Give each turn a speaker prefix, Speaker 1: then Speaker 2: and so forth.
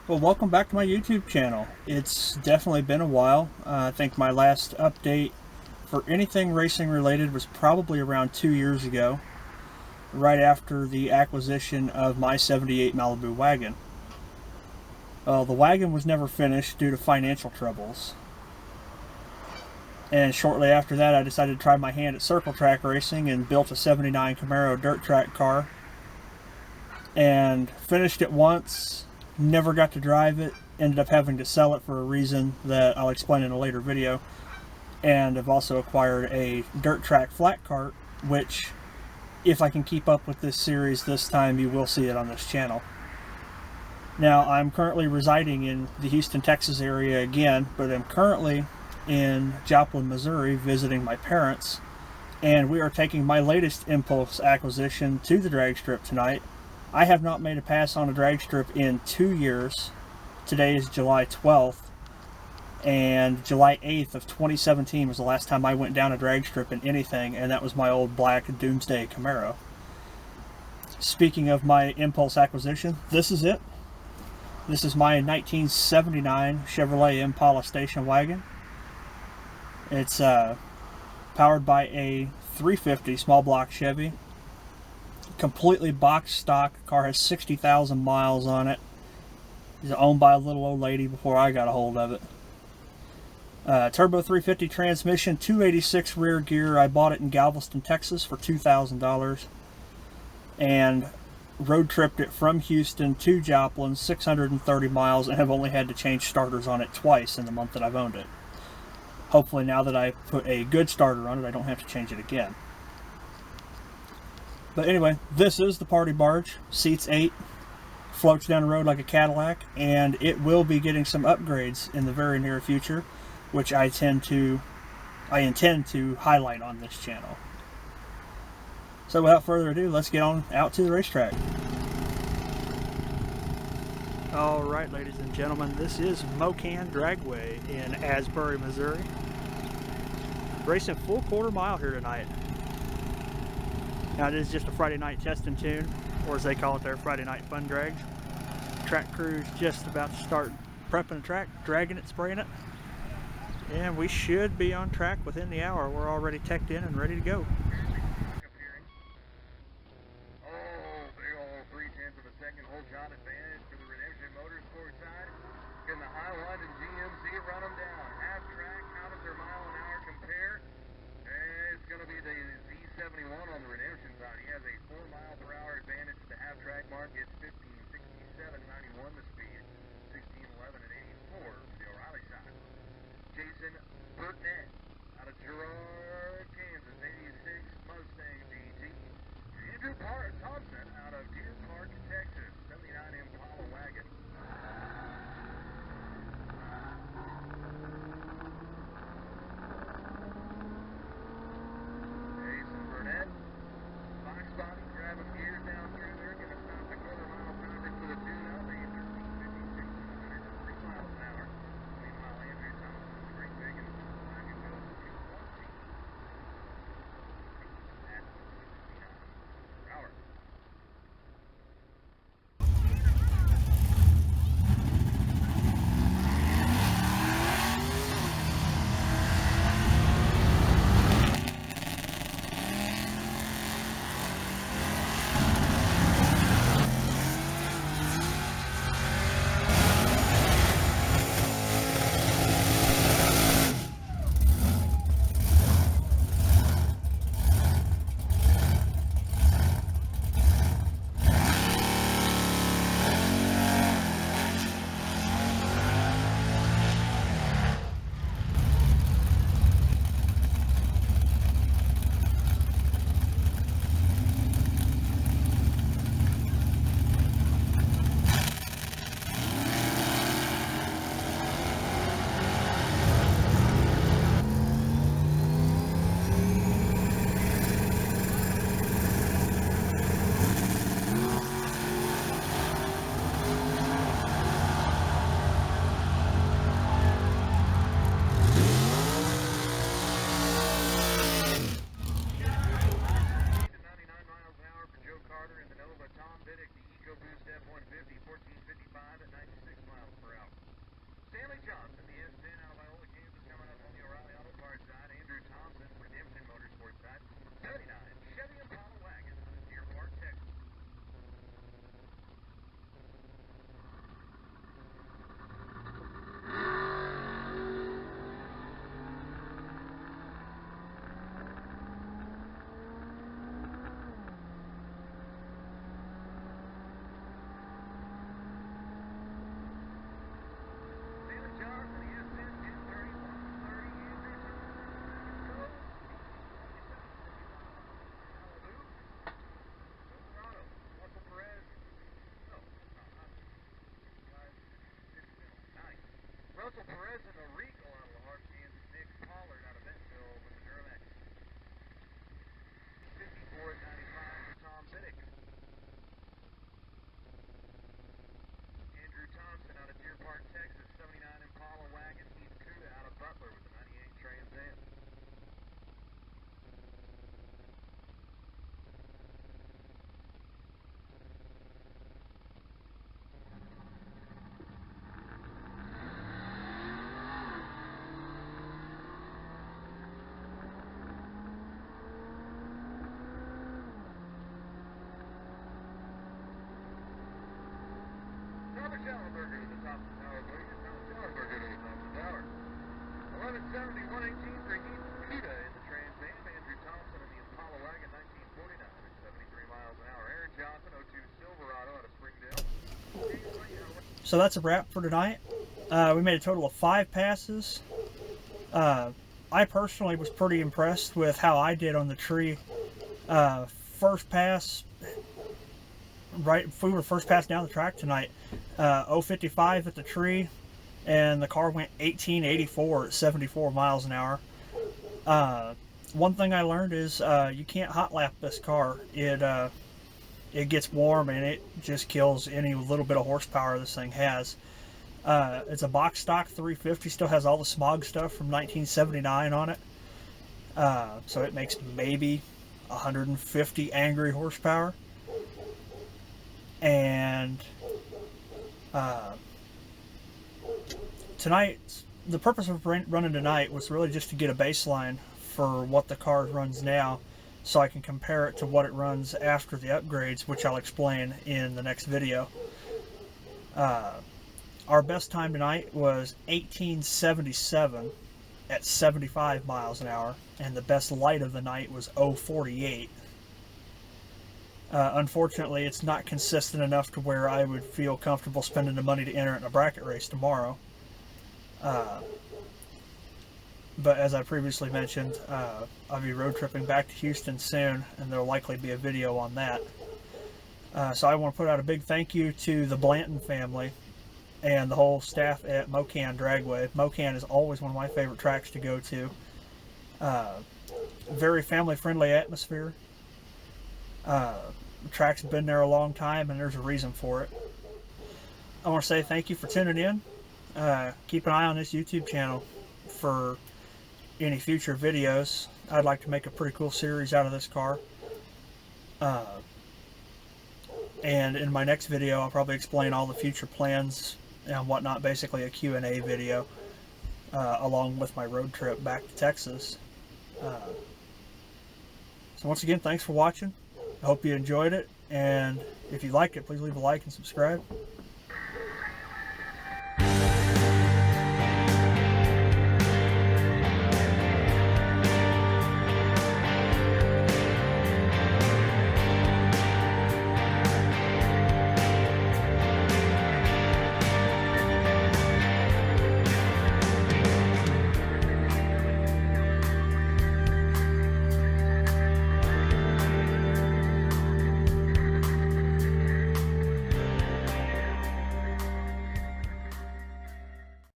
Speaker 1: Well, welcome back to my YouTube channel. It's definitely been a while. I think my last update for anything racing related was probably around 2 years ago, right after the acquisition of my '78 Malibu wagon. Well, the wagon was never finished due to financial troubles. And shortly after that, I decided to try my hand at circle track racing and built a '79 Camaro dirt track car. And finished it once, never got to drive it, ended up having to sell it for a reason that I'll explain in a later video. And I've also acquired a dirt track flat cart, which, if I can keep up with this series this time, you will see it on this channel. Now, I'm currently residing in the Houston, Texas area again, but I'm currently in Joplin, Missouri, visiting my parents, and we are taking my latest impulse acquisition to the drag strip tonight. I have not made a pass on a drag strip in 2 years. Today is July 12th, and July 8th of 2017 was the last time I went down a drag strip in anything, and that was my old black Doomsday Camaro. Speaking of my impulse acquisition, this is it. This is my 1979 Chevrolet Impala station wagon. It's powered by a 350 small block Chevy. Completely box stock. Car has 60,000 miles on it. It's owned by a little old lady before I got a hold of it. Turbo 350 transmission, 286 rear gear. I bought it in Galveston, Texas for $2,000. And road tripped it from Houston to Joplin, 630 miles, and have only had to change starters on it twice in the month that I've owned it. Hopefully now that I put a good starter on it, I don't have to change it again. But anyway, this is the party barge. Seats 8, floats down the road like a Cadillac, and it will be getting some upgrades in the very near future, which I intend to highlight on this channel. So without further ado, let's get on out to the racetrack. Alright, ladies and gentlemen, this is Mo-Kan Dragway in Asbury, Missouri. Racing full quarter mile here tonight. Now it is just a Friday night test and tune, or as they call it there, Friday night fun drag. Track crew's just about to start prepping the track, dragging it, spraying it. And we should be on track within the hour. We're already teched in and ready to go.
Speaker 2: Run them down. Half track, how does their mile an hour compare? It's going to be the Z71 on the Redemption side. He has a 4 mile per hour advantage at the half track mark. It's 15:67.91 the speed. 16:11 at 84 for the O'Reilly side. Jason Burtnett out of Girard, Kansas, 86 Mustang GT. Andrew Thompson out of Deer Park, Texas, 79 Impala wagon. Box body, grabbing gears down through there, gonna stop the quarter mile traffic for the tune-up, a 13 Russell Perez in the Regal out of LaHarpe, Kansas. Nick Pollard out of Bentonville with the Duramax. 54 at 95 for Tom Biddick. Andrew Thompson out of Deer Park, Texas. 79 Impala wagon. Heath Kuda out of Butler with the 98 Trans Am. Robert Schallenberger to the top of the tower, please. Robert Schallenberger to the top of the tower. 1170, 118 for Heath Kuda in the Trans Am. Andrew Thompson in the Impala wagon, 1949 at 73 miles an hour. Aaron Johnson, 02 Silverado out of Springdale.
Speaker 1: So that's a wrap for tonight. We made a total of 5 passes. I personally was pretty impressed with how I did on the tree. First pass, right, we were first pass down the track tonight. 055 at the tree, and the car went 1884 at 74 miles an hour. One thing I learned is you can't hot lap this car. It gets warm and it just kills any little bit of horsepower this thing has. It's a box stock 350, still has all the smog stuff from 1979 on it. So it makes maybe 150 angry horsepower. And tonight, the purpose of running tonight was really just to get a baseline for what the car runs now, so I can compare it to what it runs after the upgrades, which I'll explain in the next video. Our best time tonight was 1877 at 75 miles an hour, and the best light of the night was 048. Unfortunately, it's not consistent enough to where I would feel comfortable spending the money to enter it in a bracket race tomorrow. But as I previously mentioned, I'll be road tripping back to Houston soon, and there'll likely be a video on that. So I want to put out a big thank you to the Blanton family and the whole staff at Mo-Kan Dragway. Mo-Kan is always one of my favorite tracks to go to. Very family-friendly atmosphere. The track's been there a long time, and there's a reason for it. I want to say thank you for tuning in. Keep an eye on this YouTube channel for any future videos. I'd like to make a pretty cool series out of this car. And in my next video, I'll probably explain all the future plans and whatnot, basically a Q&A video, along with my road trip back to Texas. So once again, thanks for watching. I hope you enjoyed it, and if you liked it, please leave a like and subscribe.